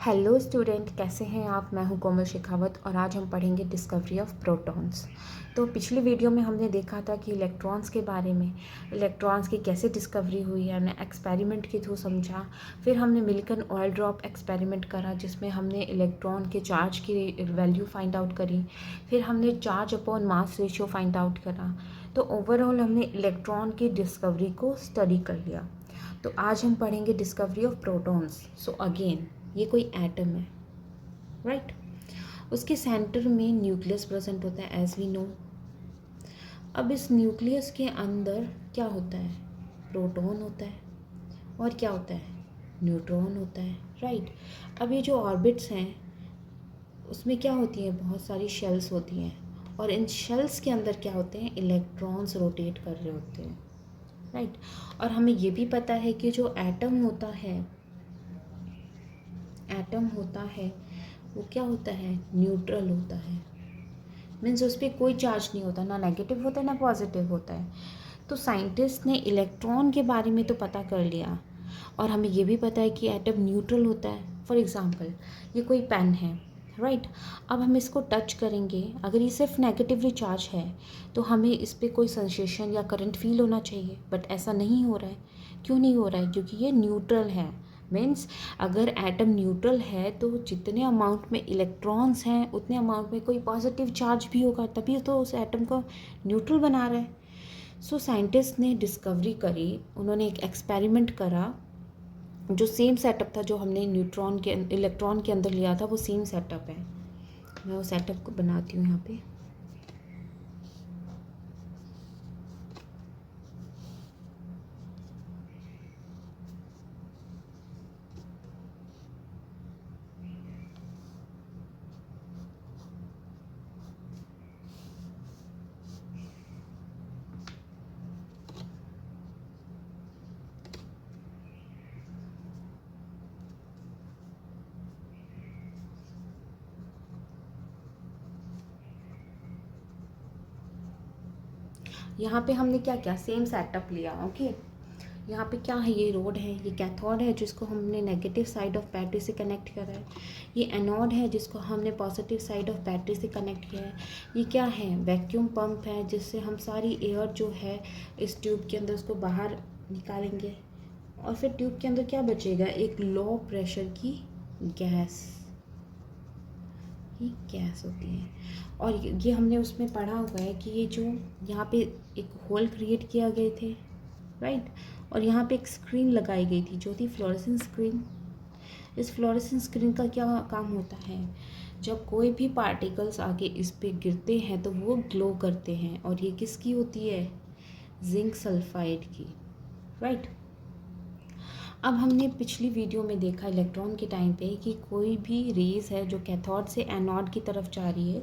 Hello student, कैसे हैं आप। मैं हूं कोमल शेखावत और आज हम पढ़ेंगे डिस्कवरी ऑफ प्रोटॉन्स। तो पिछली वीडियो में हमने देखा था कि इलेक्ट्रॉन्स के बारे में, इलेक्ट्रॉन्स की कैसे डिस्कवरी हुई, हमने एक्सपेरिमेंट के थ्रू समझा। फिर हमने मिल्टन ऑयल ड्रॉप एक्सपेरिमेंट करा जिसमें हमने इलेक्ट्रॉन के चार्ज की वैल्यू फाइंड आउट करी। फिर हमने charge upon mass ratio find out करा। तो ओवरऑल हमने इलेक्ट्रॉन की डिस्कवरी को स्टडी कर लिया। तो आज हम पढ़ेंगे discovery of protons. So again ये कोई एटम है, राइट। उसके सेंटर में न्यूक्लियस प्रेजेंट होता है एज वी नो। अब इस न्यूक्लियस के अंदर क्या होता है, प्रोटॉन होता है और क्या होता है, न्यूट्रॉन होता है, राइट। अब ये जो ऑर्बिट्स हैं उसमें क्या होती हैं, बहुत सारी शेल्स होती हैं और इन शेल्स के अंदर क्या होते हैं, इलेक्ट्रॉन्स रोटेट कर रहे होते हैं, राइट। और हमें ये भी पता है कि जो एटम होता है वो क्या होता है, न्यूट्रल होता है। मीन्स उस पर कोई चार्ज नहीं होता, ना नेगेटिव होता है ना पॉजिटिव होता है। तो साइंटिस्ट ने इलेक्ट्रॉन के बारे में तो पता कर लिया और हमें ये भी पता है कि एटम न्यूट्रल होता है। फॉर एग्जांपल ये कोई पेन है, राइट। अब हम इसको टच करेंगे, अगर ये सिर्फ नेगेटिवली चार्ज है तो हमें इस पर कोई सेंसेशन या करंट फील होना चाहिए, बट ऐसा नहीं हो रहा है। क्यों नहीं हो रहा है, क्योंकि ये न्यूट्रल है। मीन्स अगर एटम न्यूट्रल है तो जितने अमाउंट में इलेक्ट्रॉन्स हैं उतने अमाउंट में कोई पॉजिटिव चार्ज भी होगा, तभी तो उस एटम को न्यूट्रल बना रहा है। सो साइंटिस्ट ने डिस्कवरी करी, उन्होंने एक एक्सपेरिमेंट करा। जो सेम सेटअप था जो हमने इलेक्ट्रॉन के अंदर लिया था, वो सेम सेटअप है। मैं वो सेटअप को बनाती हूँ यहाँ पे। यहाँ पे हमने क्या किया, सेम सेटअप लिया, ओके। यहाँ पे क्या है, ये रोड है, ये कैथोड है जिसको हमने नेगेटिव साइड ऑफ बैटरी से कनेक्ट करा है। ये एनोड है जिसको हमने पॉजिटिव साइड ऑफ बैटरी से कनेक्ट किया है। ये क्या है, वैक्यूम पंप है जिससे हम सारी एयर जो है इस ट्यूब के अंदर उसको बाहर निकालेंगे और फिर ट्यूब के अंदर क्या बचेगा, एक लो प्रेशर की गैस, गैस होती है। और ये हमने उसमें पढ़ा हुआ है कि ये जो यहाँ पे एक होल क्रिएट किया गए थे, राइट। और यहाँ पे एक स्क्रीन लगाई गई थी जो थी फ्लोरेसेंस स्क्रीन। इस फ्लोरेसेंस स्क्रीन का क्या काम होता है, जब कोई भी पार्टिकल्स आगे इस पे गिरते हैं तो वो ग्लो करते हैं। और ये किसकी होती है, जिंक सल्फाइड की, राइट। अब हमने पिछली वीडियो में देखा इलेक्ट्रॉन के टाइम पे कि कोई भी रेज है जो कैथोड से एनोड की तरफ जा रही है,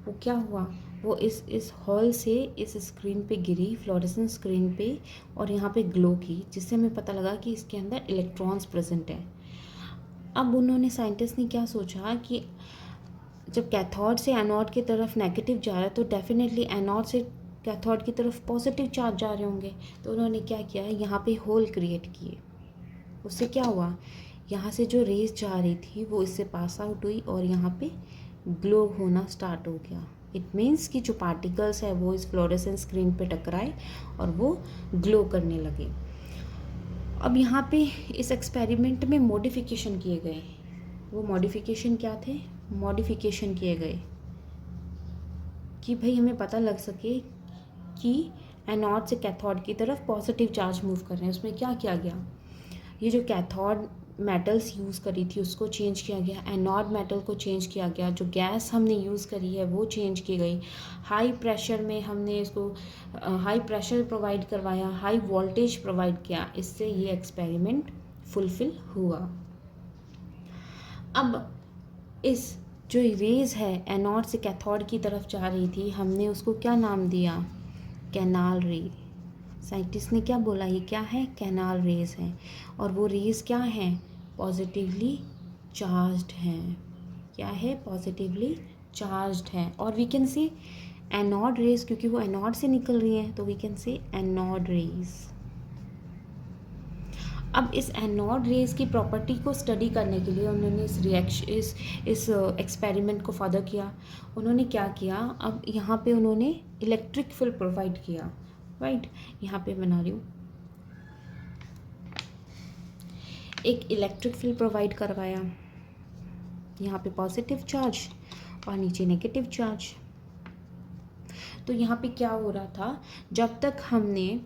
वो क्या हुआ, वो इस हॉल से इस स्क्रीन पे गिरी, फ्लोरेसेंस स्क्रीन पे, और यहाँ पे ग्लो की, जिससे हमें पता लगा कि इसके अंदर इलेक्ट्रॉन्स प्रेजेंट हैं। अब उन्होंने, साइंटिस्ट ने क्या सोचा कि जब कैथोड से एनोड की तरफ नेगेटिव जा रहा है तो डेफिनेटली एनोड से कैथोड की तरफ पॉजिटिव चार्ज जा रहे होंगे। तो उन्होंने क्या किया, यहाँ पे होल क्रिएट किए। उससे क्या हुआ, यहाँ से जो रेस जा रही थी वो इससे पास आउट हुई और यहाँ पे ग्लो होना स्टार्ट हो गया। इट मीन्स कि जो पार्टिकल्स है वो इस फ्लोरेसेंस स्क्रीन पे टकराए और वो ग्लो करने लगे। अब यहाँ पे इस एक्सपेरिमेंट में मॉडिफिकेशन किए गए। वो मॉडिफिकेशन क्या थे, मॉडिफिकेशन किए गए कि भाई हमें पता लग सके कि एनोड से कैथोड की तरफ पॉजिटिव चार्ज मूव कर रहे हैं। उसमें क्या किया गया, ये जो कैथोड मेटल्स यूज़ करी थी उसको चेंज किया गया, एनोड मेटल को चेंज किया गया, जो गैस हमने यूज़ करी है वो चेंज की गई, हाई प्रेशर में हमने इसको हाई प्रेशर प्रोवाइड करवाया, हाई वोल्टेज प्रोवाइड किया। इससे ये एक्सपेरिमेंट फुलफिल हुआ। अब इस जो रेज है एनोड से कैथोड की तरफ जा रही थी, हमने उसको क्या नाम दिया, कैनाल रे। साइंटिस्ट ने क्या बोला, ये क्या है, कैनाल रेज है। और वो रेज क्या हैं, पॉजिटिवली चार्ज्ड हैं। क्या है, पॉजिटिवली चार्ज्ड हैं। और we can say anode rays, क्योंकि वो एनोड से निकल रही हैं तो we can say anode rays. अब इस एनोड रेज की प्रॉपर्टी को स्टडी करने के लिए उन्होंने इस एक्सपेरिमेंट को फर्दर किया। उन्होंने क्या किया, अब यहाँ पे उन्होंने इलेक्ट्रिक फील्ड प्रोवाइड किया, राइट। यहाँ पे बना रही हूँ, एक इलेक्ट्रिक फील्ड प्रोवाइड करवाया, यहाँ पे पॉजिटिव चार्ज और नीचे नेगेटिव चार्ज। तो यहाँ पे क्या हो रहा था, जब तक हमने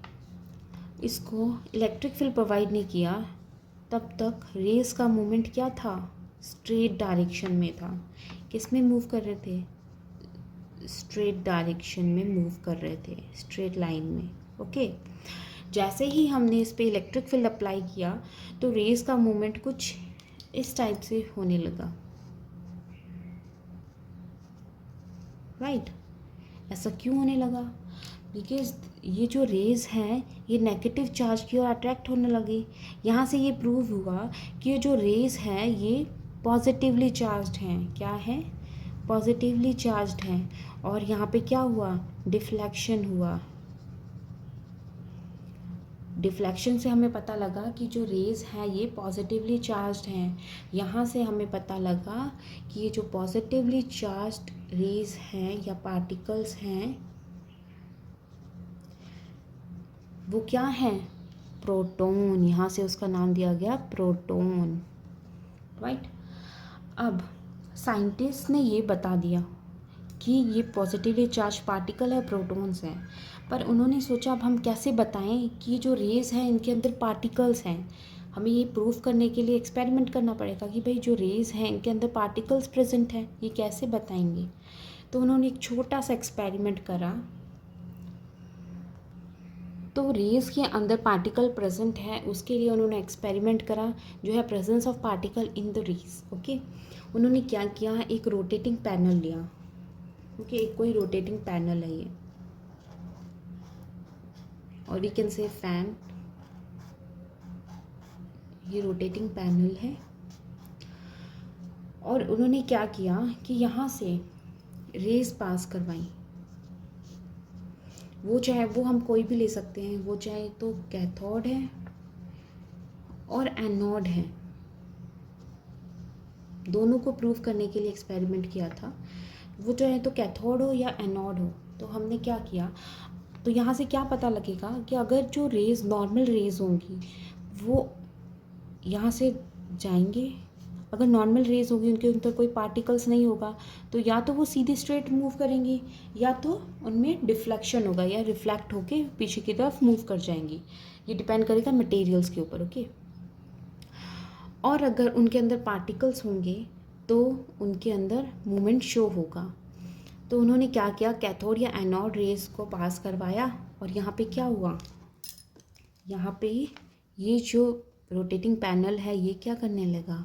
इसको इलेक्ट्रिक फील्ड प्रोवाइड नहीं किया तब तक रेस का मूवमेंट क्या था, स्ट्रेट डायरेक्शन में था। किस में मूव कर रहे थे, स्ट्रेट डायरेक्शन में मूव कर रहे थे, स्ट्रेट लाइन में, ओके। जैसे ही हमने इस पे इलेक्ट्रिक फील्ड अप्लाई किया तो रेस का मूवमेंट कुछ इस टाइप से होने लगा, राइट। ऐसा क्यों होने लगा, बिकॉज ये जो रेज़ हैं ये नेगेटिव चार्ज की ओर अट्रैक्ट होने लगी। यहाँ से ये प्रूव हुआ कि ये जो रेज़ हैं ये पॉजिटिवली चार्ज्ड हैं। क्या है, पॉजिटिवली चार्ज्ड हैं। और यहाँ पे क्या हुआ, डिफ्लेक्शन हुआ। डिफ्लेक्शन से हमें पता लगा कि जो रेज़ हैं ये पॉजिटिवली चार्ज्ड हैं। यहाँ से हमें पता लगा कि ये जो पॉजिटिवली चार्ज्ड रेज़ हैं या पार्टिकल्स हैं वो क्या हैं, प्रोटॉन। यहाँ से उसका नाम दिया गया प्रोटॉन, राइट। अब साइंटिस्ट ने ये बता दिया कि ये पॉजिटिवली चार्ज पार्टिकल है, प्रोटॉन्स हैं, पर उन्होंने सोचा अब हम कैसे बताएं कि जो रेज़ हैं इनके अंदर पार्टिकल्स हैं। हमें ये प्रूफ करने के लिए एक्सपेरिमेंट करना पड़ेगा कि भाई जो रेज़ हैं इनके अंदर पार्टिकल्स प्रेजेंट हैं, ये कैसे बताएंगे। तो उन्होंने एक छोटा सा एक्सपेरिमेंट करा। तो रेज़ के अंदर पार्टिकल प्रेजेंट है उसके लिए उन्होंने एक्सपेरिमेंट करा, जो है presence of particle in the rays, okay. उन्होंने क्या किया, एक रोटेटिंग पैनल लिया, ओके। एक कोई रोटेटिंग पैनल है ये, और वी कैन से फैन, ये रोटेटिंग पैनल है। और उन्होंने क्या किया कि यहाँ से रेज़ पास करवाई। वो चाहे वो हम कोई भी ले सकते हैं, वो चाहे तो कैथोड है और एनोड है। दोनों को प्रूव करने के लिए एक्सपेरिमेंट किया था। वो चाहे तो कैथोड हो या एनोड हो। तो हमने क्या किया, तो यहाँ से क्या पता लगेगा कि अगर जो रेज़ नॉर्मल रेज़ होंगी वो यहाँ से जाएंगे, अगर नॉर्मल रेज़ होगी उनके अंदर कोई पार्टिकल्स नहीं होगा तो या तो वो सीधे स्ट्रेट मूव करेंगी या तो उनमें डिफ्लेक्शन होगा या रिफ्लेक्ट होके पीछे की तरफ मूव कर जाएंगी। ये डिपेंड करेगा मटेरियल्स के ऊपर, ओके। और अगर उनके अंदर पार्टिकल्स होंगे तो उनके अंदर मूवमेंट शो होगा। तो उन्होंने क्या किया, कैथोड या एनोड रेज़ को पास करवाया और यहाँ पे क्या हुआ, यहाँ पे ये जो रोटेटिंग पैनल है ये क्या करने लगा,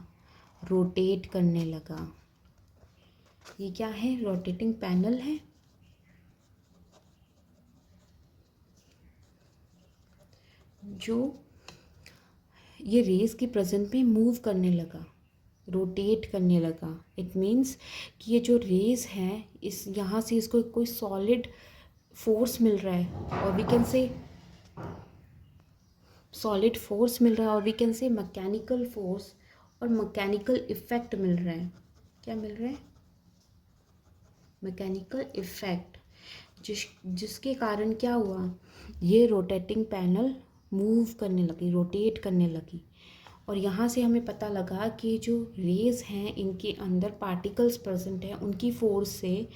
रोटेट करने लगा। ये क्या है, रोटेटिंग पैनल है। जो ये रेज़ की प्रेजेंट में मूव करने लगा, रोटेट करने लगा। इट मीन्स कि ये जो रेज़ हैं इस यहाँ से इसको कोई सॉलिड फोर्स मिल रहा है और we can say solid force मिल रहा है और we can say mechanical force और मैकेनिकल इफ़ेक्ट मिल रहा है। क्या मिल रहा है, मैकेनिकल इफ़ेक्ट, जिसके कारण क्या हुआ, ये रोटेटिंग पैनल मूव करने लगी, रोटेट करने लगी। और यहाँ से हमें पता लगा कि जो रेज़ हैं इनके अंदर पार्टिकल्स प्रेजेंट हैं, उनकी फोर्स से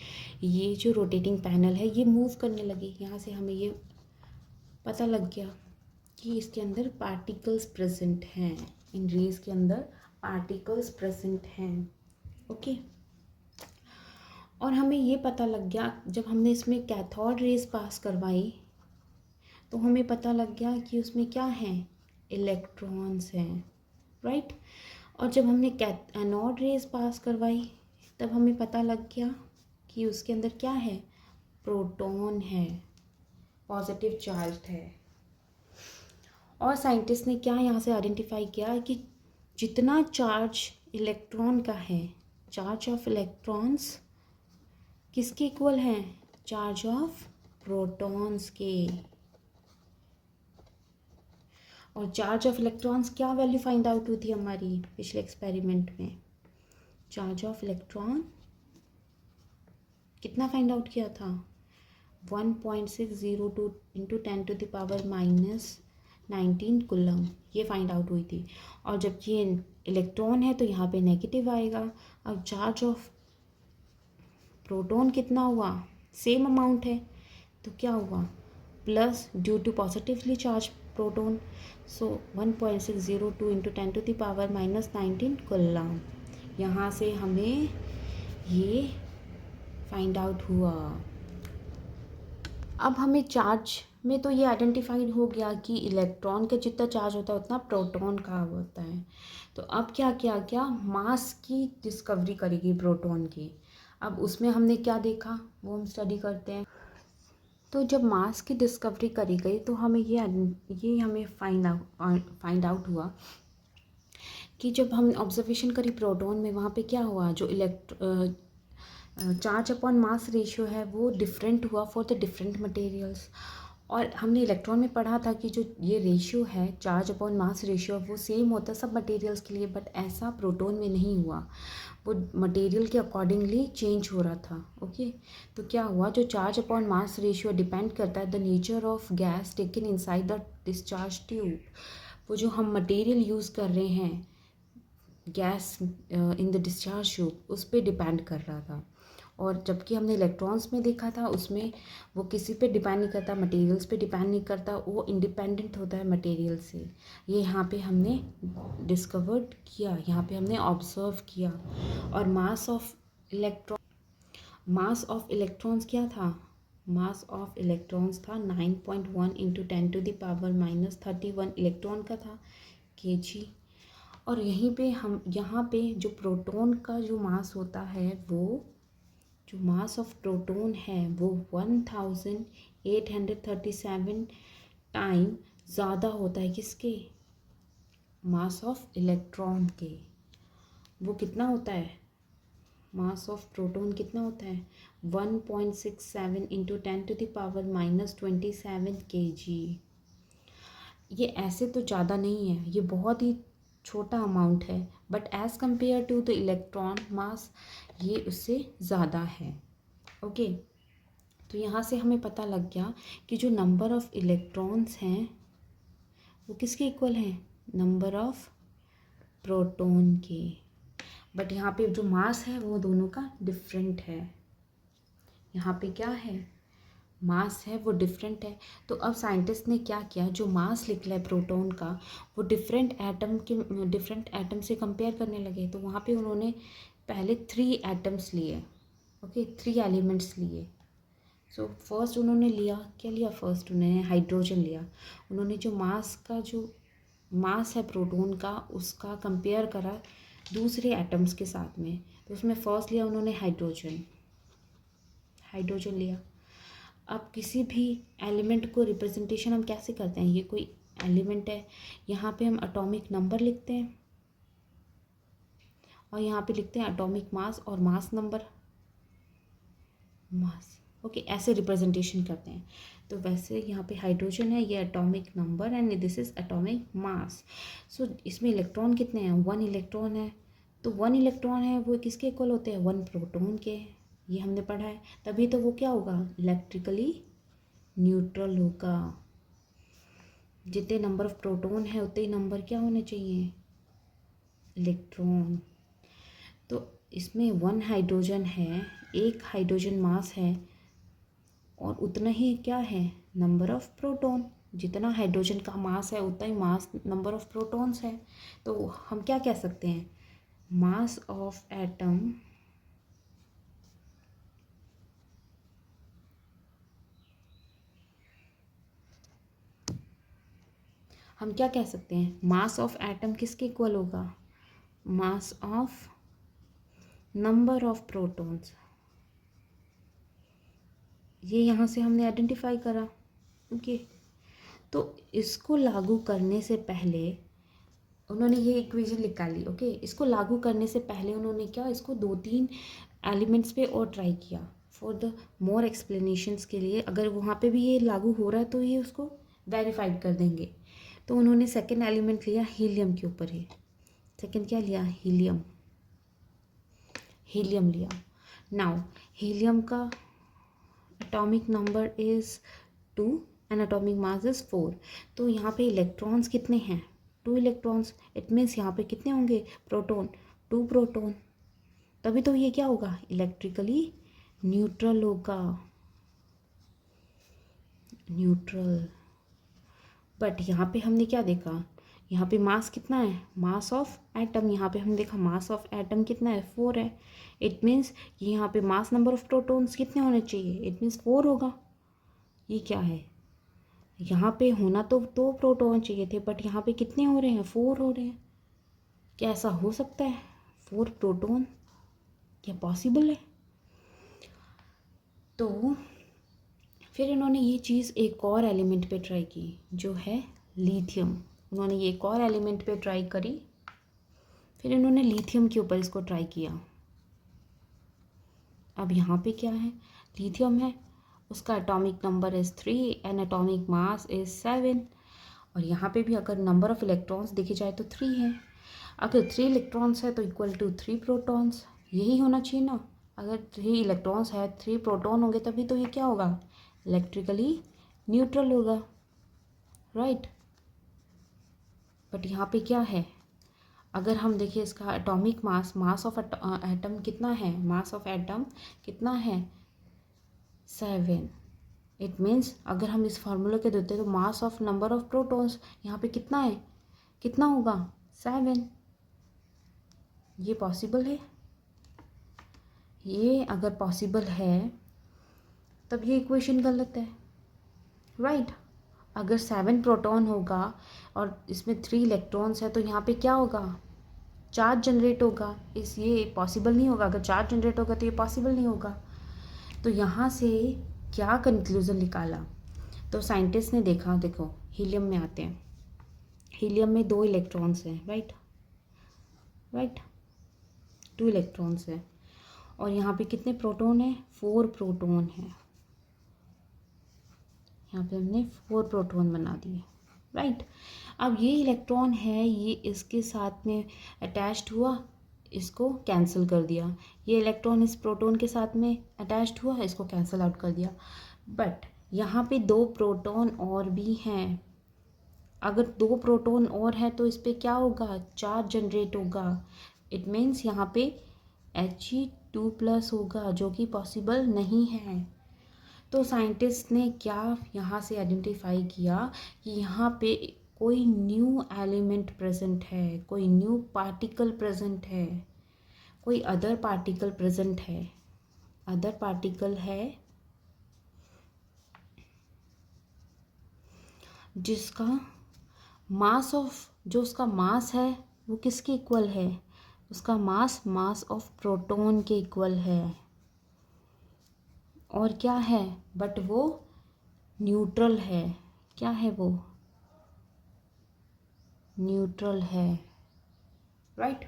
ये जो रोटेटिंग पैनल है ये मूव करने लगी। यहाँ से हमें ये पता लग गया कि इसके अंदर पार्टिकल्स प्रेजेंट हैं, इन रेज़ के अंदर पार्टिकल्स प्रेजेंट हैं, ओके। और हमें ये पता लग गया जब हमने इसमें कैथोड रेज़ पास करवाई तो हमें पता लग गया कि उसमें क्या है, इलेक्ट्रॉन्स हैं, राइट। और जब हमने एनोड रेज़ पास करवाई तब हमें पता लग गया कि उसके अंदर क्या है, प्रोटॉन है, पॉजिटिव चार्ज है। और साइंटिस्ट ने क्या यहाँ से आइडेंटिफाई किया कि जितना चार्ज इलेक्ट्रॉन का है, चार्ज ऑफ इलेक्ट्रॉन्स किसके इक्वल हैं, चार्ज ऑफ प्रोटॉन्स के। और चार्ज ऑफ इलेक्ट्रॉन्स क्या वैल्यू फाइंड आउट हुई थी हमारी पिछले एक्सपेरिमेंट में? चार्ज ऑफ इलेक्ट्रॉन कितना फाइंड आउट किया था? 1.602 इंटू 10⁻⁻19 कूलम, ये फाइंड आउट हुई थी। और जब ये इलेक्ट्रॉन है तो यहाँ पे नेगेटिव आएगा। अब चार्ज ऑफ प्रोटॉन कितना हुआ? सेम अमाउंट है, तो क्या हुआ? Plus due to positively charge proton, so 1.602 into 10⁻⁻19 coulomb. यहाँ से हमें ये फाइंड आउट हुआ। अब हमें चार्ज में तो ये आइडेंटिफाइड हो गया कि इलेक्ट्रॉन का जितना चार्ज होता है उतना प्रोटॉन का होता है। तो अब क्या किया गया? मास की डिस्कवरी करेगी प्रोटॉन की। अब उसमें हमने क्या देखा वो हम स्टडी करते हैं। तो जब मास की डिस्कवरी करी गई तो हमें ये हमें फाइंड आउट हुआ कि जब हम ऑब्जर्वेशन करी प्रोटॉन में, वहाँ पे क्या हुआ? जो चार्ज अपॉन मास रेशियो है वो डिफरेंट हुआ फॉर द डिफरेंट मटेरियल्स। और हमने इलेक्ट्रॉन में पढ़ा था कि जो ये रेशियो है चार्ज अपॉन मास रेशियो वो सेम होता है सब मटेरियल्स के लिए, बट ऐसा प्रोटॉन में नहीं हुआ, वो मटेरियल के अकॉर्डिंगली चेंज हो रहा था। ओके, तो क्या हुआ? जो charge upon mass ratio depend करता है the nature of gas taken inside the discharge tube. वो जो हम मटेरियल यूज़ कर रहे हैं gas in the discharge tube उस पर डिपेंड कर रहा था। और जबकि हमने इलेक्ट्रॉन्स में देखा था उसमें वो किसी पे डिपेंड नहीं करता, मटेरियल्स पे डिपेंड नहीं करता, वो इंडिपेंडेंट होता है मटेरियल से। ये यहाँ पे हमने डिस्कवर्ड किया, यहाँ पे हमने ऑब्जर्व किया। और मास ऑफ इलेक्ट्रॉन्स क्या था? मास ऑफ इलेक्ट्रॉन्स था 9.1 इंटू 10⁻⁻31 इलेक्ट्रॉन का था kg। और यहाँ पे जो प्रोटॉन का जो मास होता है वो जो मास ऑफ प्रोटॉन है वो 1837 टाइम ज़्यादा होता है किसके? मास ऑफ इलेक्ट्रॉन के। वो कितना होता है? मास ऑफ प्रोटॉन कितना होता है? 1.67 इंटू 10⁻⁻27 kg। ये ऐसे तो ज़्यादा नहीं है, ये बहुत ही छोटा अमाउंट है, but as compare to the electron mass ये उससे ज़्यादा है। ओके, तो यहाँ से हमें पता लग गया कि जो नंबर ऑफ़ इलेक्ट्रॉन्स हैं वो किसके इक्वल हैं? नंबर ऑफ़ प्रोटॉन के। बट यहाँ पे जो मास है वो दोनों का डिफरेंट है। यहाँ पे क्या है? मास है वो डिफरेंट है। तो अब साइंटिस्ट ने क्या किया? जो मास निकला है प्रोटॉन का वो डिफरेंट एटम से कंपेयर करने लगे। तो वहाँ पे उन्होंने पहले 3 एटम्स लिए, ओके, 3 एलिमेंट्स लिए। सो फर्स्ट उन्होंने लिया, क्या लिया? फर्स्ट उन्होंने हाइड्रोजन लिया। उन्होंने जो मास है प्रोटॉन का उसका कंपेयर करा दूसरे एटम्स के साथ में। तो उसमें फर्स्ट लिया उन्होंने हाइड्रोजन लिया। अब किसी भी एलिमेंट को रिप्रेजेंटेशन हम कैसे करते हैं? ये कोई एलिमेंट है, यहाँ पे हम एटॉमिक नंबर लिखते हैं और यहाँ पे लिखते हैं एटॉमिक मास और मास नंबर, मास। ओके, ऐसे रिप्रेजेंटेशन करते हैं। तो वैसे यहाँ पे हाइड्रोजन है, ये atomic number and this is atomic mass. So इसमें इलेक्ट्रॉन कितने हैं? 1 इलेक्ट्रॉन है। तो 1 इलेक्ट्रॉन है वो किसके इक्वल होते हैं? 1 प्रोटॉन के। ये हमने पढ़ा है, तभी तो वो क्या होगा? इलेक्ट्रिकली न्यूट्रल होगा। जितने नंबर ऑफ प्रोटॉन है उतने ही नंबर क्या होने चाहिए? इलेक्ट्रॉन। तो इसमें 1 हाइड्रोजन है, 1 हाइड्रोजन मास है और उतना ही क्या है? Number of proton. जितना हाइड्रोजन का मास है उतना ही मास नंबर ऑफ़ प्रोटॉन्स है। तो हम क्या कह सकते हैं? मास ऑफ एटम हम क्या कह सकते हैं? मास ऑफ एटम किसके इक्वल होगा? Mass of number of protons. ये यहाँ से हमने आइडेंटिफाई करा। ओके, तो इसको लागू करने से पहले उन्होंने ये इक्वेशन निकाली। ओके, इसको लागू करने से पहले उन्होंने क्या, इसको 2-3 एलिमेंट्स पे और ट्राई किया फॉर द मोर एक्सप्लेनेशंस के लिए। अगर वहाँ पे भी ये लागू हो रहा है तो ये उसको वेरीफाइड कर देंगे। तो उन्होंने सेकेंड एलिमेंट लिया हीलियम के ऊपर ही। सेकेंड क्या लिया? हीलियम। हीलियम लिया। नाउ हीलियम का atomic number is 2 and atomic mass is 4। तो यहाँ पे इलेक्ट्रॉन्स कितने हैं? 2 इलेक्ट्रॉन्स। इट मीन्स यहाँ पे कितने होंगे? Proton, 2 proton. तभी तो ये क्या होगा? इलेक्ट्रिकली न्यूट्रल होगा, न्यूट्रल। बट यहाँ पे हमने क्या देखा? यहाँ पे मास कितना है? Mass of atom. यहाँ पे हमने देखा मास ऑफ एटम कितना है? 4 है। इट मीन्स कि यहाँ पे मास नंबर ऑफ प्रोटॉन्स कितने होने चाहिए? इट मीन्स 4 होगा। ये क्या है? यहाँ पे होना तो 2 प्रोटॉन चाहिए थे, बट यहाँ पे कितने हो रहे हैं? 4 हो रहे हैं। क्या ऐसा हो सकता है? 4 प्रोटॉन क्या पॉसिबल है? तो फिर इन्होंने ये चीज़ एक और एलिमेंट पे ट्राई की, जो है लिथियम। उन्होंने ये एक और एलिमेंट पे ट्राई करी, फिर इन्होंने लिथियम के ऊपर इसको ट्राई किया। अब यहाँ पे क्या है? लिथियम है, उसका atomic number is 3 and atomic mass is 7। और यहाँ पे भी अगर नंबर ऑफ़ इलेक्ट्रॉन्स देखे जाए तो 3 है। अगर 3 इलेक्ट्रॉन्स है तो इक्वल टू 3 प्रोटॉन्स, यही होना चाहिए ना। अगर 3 इलेक्ट्रॉन्स है, 3 प्रोटॉन होंगे, तभी तो ये क्या होगा? इलेक्ट्रिकली न्यूट्रल होगा, राइट। बट यहाँ पे क्या है? अगर हम देखिए इसका atomic mass, mass of atom कितना है? मास ऑफ एटम कितना है? 7। इट मीन्स अगर हम इस फार्मूला के देते तो mass of number of protons यहाँ पे कितना है? कितना होगा? 7। ये पॉसिबल है? ये अगर पॉसिबल है तब ये इक्वेशन गलत है, राइट। अगर 7 प्रोटॉन होगा और इसमें 3 इलेक्ट्रॉन्स है तो यहाँ पे क्या होगा? चार्ज जनरेट होगा। ये पॉसिबल नहीं होगा। अगर चार्ज जनरेट होगा तो ये पॉसिबल नहीं होगा। तो यहाँ से क्या कंक्लूज़न निकाला? तो साइंटिस्ट ने देखा, देखो हीलियम में आते हैं। हीलियम में 2 इलेक्ट्रॉन्स हैं, राइट, 2 इलेक्ट्रॉन्स हैं। और यहाँ पे कितने प्रोटॉन हैं? 4 प्रोटॉन हैं। यहाँ पे हमने 4 प्रोटॉन बना दिए, राइट। अब ये इलेक्ट्रॉन है, ये इसके साथ में अटैच्ड हुआ, इसको कैंसिल कर दिया। ये इलेक्ट्रॉन इस प्रोटॉन के साथ में अटैच्ड हुआ, इसको कैंसिल आउट कर दिया। बट यहाँ पे 2 प्रोटॉन और भी हैं। अगर 2 प्रोटॉन और है तो इस पर क्या होगा? चार्ज जनरेट होगा। इट मीन्स यहाँ पे He2+ होगा, जो कि पॉसिबल नहीं है। तो साइंटिस्ट ने क्या यहाँ से आइडेंटिफाई किया कि यहाँ पे कोई न्यू एलिमेंट प्रेजेंट है, कोई न्यू पार्टिकल प्रेजेंट है, कोई अदर पार्टिकल प्रेजेंट है। अदर पार्टिकल है जिसका मास ऑफ, जो उसका मास है वो किसके इक्वल है? उसका मास ऑफ प्रोटॉन के इक्वल है। और क्या है? बट वो न्यूट्रल है। क्या है वो? न्यूट्रल है, राइट।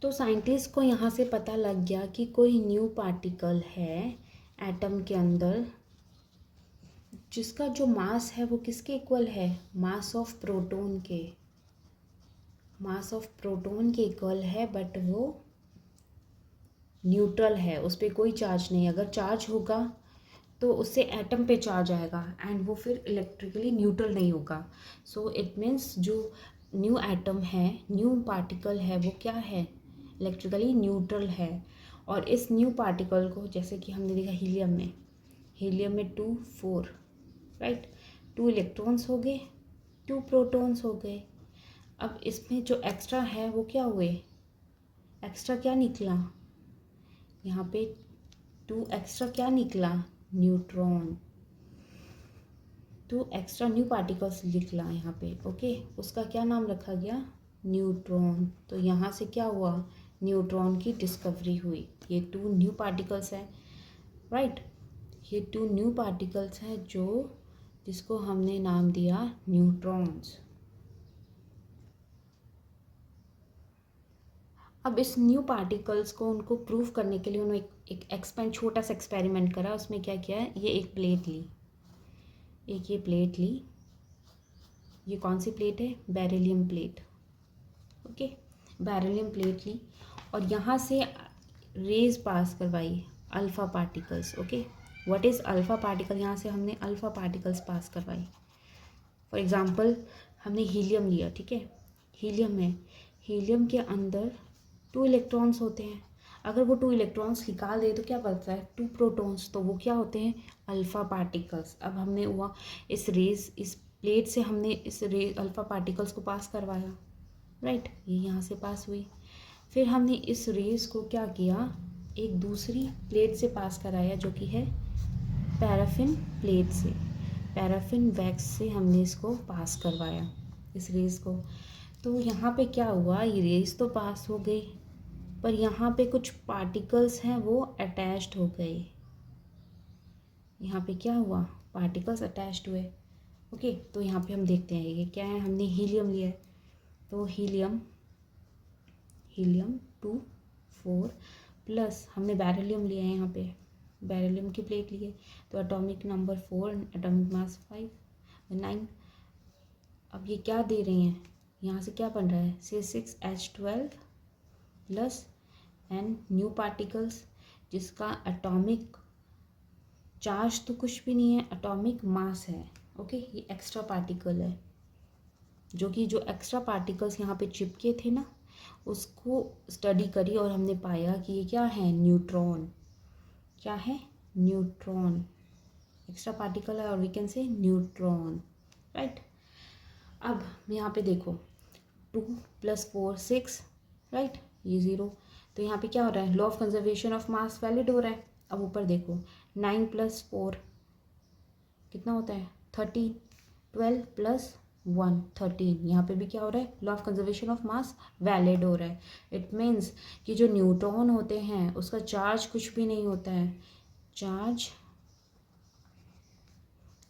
तो साइंटिस्ट को यहाँ से पता लग गया कि कोई न्यू पार्टिकल है एटम के अंदर, जिसका जो मास है वो किसके इक्वल है? मास ऑफ प्रोटॉन के। मास ऑफ प्रोटॉन के इक्वल है, बट वो न्यूट्रल है, उस पर कोई चार्ज नहीं। अगर चार्ज होगा तो उससे एटम पे चार्ज आएगा एंड वो फिर इलेक्ट्रिकली न्यूट्रल नहीं होगा। सो इट मीन्स जो न्यू एटम है, न्यू पार्टिकल है, वो क्या है? इलेक्ट्रिकली न्यूट्रल है। और इस न्यू पार्टिकल को, जैसे कि हमने देखा हीलियम में 2 4, राइट, 2 इलेक्ट्रॉन्स हो गए, 2 प्रोटॉन्स हो गए। अब इसमें जो एक्स्ट्रा है वो क्या हुए? एक्स्ट्रा क्या निकला? यहाँ पे 2 एक्स्ट्रा क्या निकला? न्यूट्रॉन। 2 एक्स्ट्रा न्यू पार्टिकल्स निकला यहाँ पे, ओके। उसका क्या नाम रखा गया? न्यूट्रॉन। तो यहाँ से क्या हुआ? न्यूट्रॉन की डिस्कवरी हुई। ये 2 न्यू पार्टिकल्स हैं, राइट। ये 2 न्यू पार्टिकल्स हैं जिसको हमने नाम दिया न्यूट्रॉन्स। अब इस न्यू पार्टिकल्स को उनको प्रूव करने के लिए उन्होंने एक छोटा सा एक्सपेरिमेंट करा। उसमें क्या किया? ये एक प्लेट ली, ये प्लेट ली, ये कौन सी प्लेट है? Beryllium plate. Okay, beryllium plate ली और यहाँ से रेज पास करवाई, alpha particles. Okay, what is alpha particle? यहाँ से हमने अल्फ़ा पार्टिकल्स पास करवाई। फॉर एग्ज़ाम्पल हमने हीलियम लिया, ठीक है, हीलियम है, हीलियम के अंदर 2 इलेक्ट्रॉन्स होते हैं। अगर वो 2 इलेक्ट्रॉन्स निकाल दे तो क्या बचता है? 2 प्रोटॉन्स। तो वो क्या होते हैं? Alpha particles. अब हमने हुआ इस प्लेट से हमने इस अल्फ़ा पार्टिकल्स को पास करवाया, राइट, ये यहाँ से पास हुई। फिर हमने इस रेस को क्या किया? एक दूसरी प्लेट से पास कराया जो कि है पैराफिन प्लेट से, पैराफिन वैक्स से हमने इसको पास करवाया, इस रेस को। तो यहाँ पे क्या हुआ? ये रेस तो पास हो गई, पर यहाँ पे कुछ पार्टिकल्स हैं वो अटैच्ड हो गए। यहाँ पे क्या हुआ? पार्टिकल्स अटैच्ड हुए। ओके, तो यहाँ पे हम देखते हैं ये क्या है। हमने हीलियम लिया है, तो हीलियम 2 4 प्लस हमने बेरिलियम लिया है, यहाँ पे बेरिलियम की प्लेट ली है, तो एटॉमिक नंबर 4, एटॉमिक मास 9। अब ये क्या दे रही हैं? यहाँ से क्या बन रहा है? C6H12 plus an new particles, जिसका एटॉमिक चार्ज तो कुछ भी नहीं है, एटॉमिक मास है। ओके, ये एक्स्ट्रा पार्टिकल है, जो एक्स्ट्रा पार्टिकल्स यहाँ पे चिपके थे ना, उसको स्टडी करी और हमने पाया कि ये क्या है? न्यूट्रॉन। क्या है? न्यूट्रॉन। एक्स्ट्रा पार्टिकल है और we can say neutron, right. अब यहाँ पे देखो 2 + 4 6, राइट, ये 0। तो यहाँ पे क्या हो रहा है? Law of conservation of mass valid हो रहा है। अब ऊपर देखो 9 + 4 कितना होता है? 13, 12 + 1 13। यहाँ पे भी क्या हो रहा है? Law of conservation of mass valid हो रहा है। इट मीन्स कि जो न्यूट्रॉन होते हैं उसका चार्ज कुछ भी नहीं होता है, चार्ज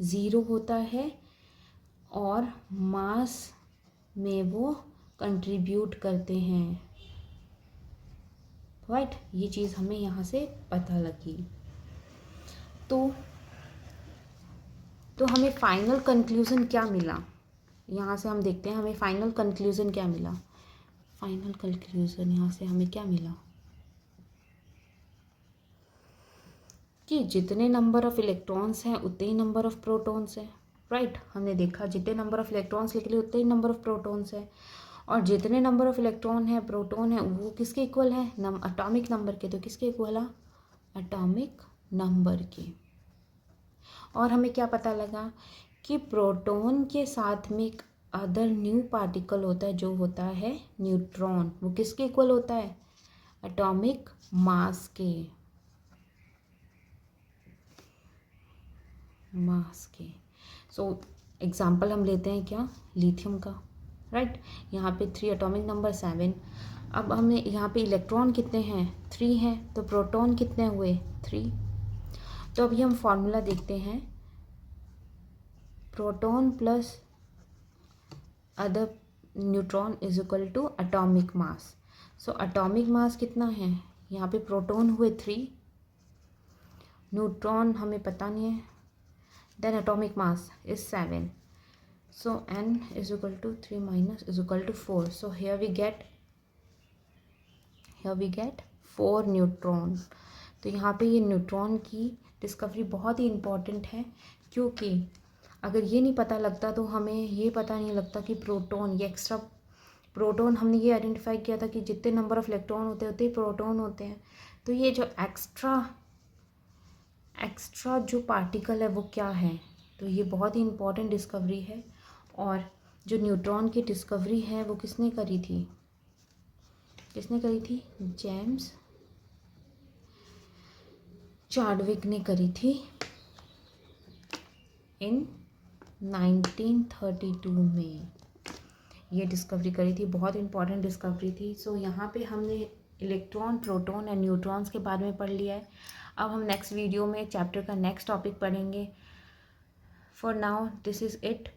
0 होता है और मास में वो कंट्रीब्यूट करते हैं, राइट। ये चीज़ हमें यहाँ से पता लगी। तो हमें फाइनल कंक्लूज़न क्या मिला? यहाँ से हम देखते हैं हमें फाइनल कंक्लूज़न क्या मिला। फाइनल कंक्लूज़न यहाँ से हमें क्या मिला कि जितने नंबर ऑफ़ इलेक्ट्रॉन्स हैं उतने ही नंबर ऑफ़ प्रोटॉन्स हैं, राइट। हमने देखा जितने नंबर ऑफ़ इलेक्ट्रॉन्स निकले उतने ही नंबर ऑफ़ प्रोटॉन्स हैं, और जितने नंबर ऑफ़ इलेक्ट्रॉन है प्रोटॉन है वो किसके इक्वल है? एटॉमिक नंबर के। तो किसके इक्वल है? एटॉमिक नंबर के। और हमें क्या पता लगा कि प्रोटॉन के साथ में एक अदर न्यू पार्टिकल होता है जो होता है न्यूट्रॉन। वो किसके इक्वल होता है? एटॉमिक मास के, सो एग्जाम्पल हम लेते हैं क्या? लिथियम का, राइट। यहाँ पे 3 एटॉमिक नंबर 7। अब हमने यहाँ पे इलेक्ट्रॉन कितने हैं? 3 हैं, तो प्रोटॉन कितने हुए? 3। तो अभी हम फॉर्मूला देखते हैं, proton plus other neutron is equal to atomic mass. So atomic mass कितना है? यहाँ पे प्रोटॉन हुए 3, न्यूट्रॉन हमें पता नहीं है, then atomic mass is 7। So n is equal to 3 minus is equal to 4. So here we get 4 neutron. तो यहाँ पे ये न्यूट्रॉन की डिस्कवरी बहुत ही इम्पॉर्टेंट है, क्योंकि अगर ये नहीं पता लगता तो हमें ये पता नहीं लगता कि प्रोटॉन, ये एक्स्ट्रा प्रोटॉन, हमने ये आइडेंटिफाई किया था कि जितने नंबर ऑफ़ इलेक्ट्रॉन होते हैं उतने ही प्रोटॉन होते हैं। तो ये जो एक्स्ट्रा जो पार्टिकल है वो क्या है? तो ये बहुत ही इम्पॉर्टेंट डिस्कवरी है। और जो न्यूट्रॉन की डिस्कवरी है वो किसने करी थी? जेम्स चाडविक ने करी थी इन 1932 में। ये डिस्कवरी करी थी, बहुत इंपॉर्टेंट डिस्कवरी थी। सो यहाँ पे हमने इलेक्ट्रॉन, प्रोटॉन एंड न्यूट्रॉन्स के बारे में पढ़ लिया है। अब हम नेक्स्ट वीडियो में चैप्टर का नेक्स्ट टॉपिक पढ़ेंगे। For now this is it.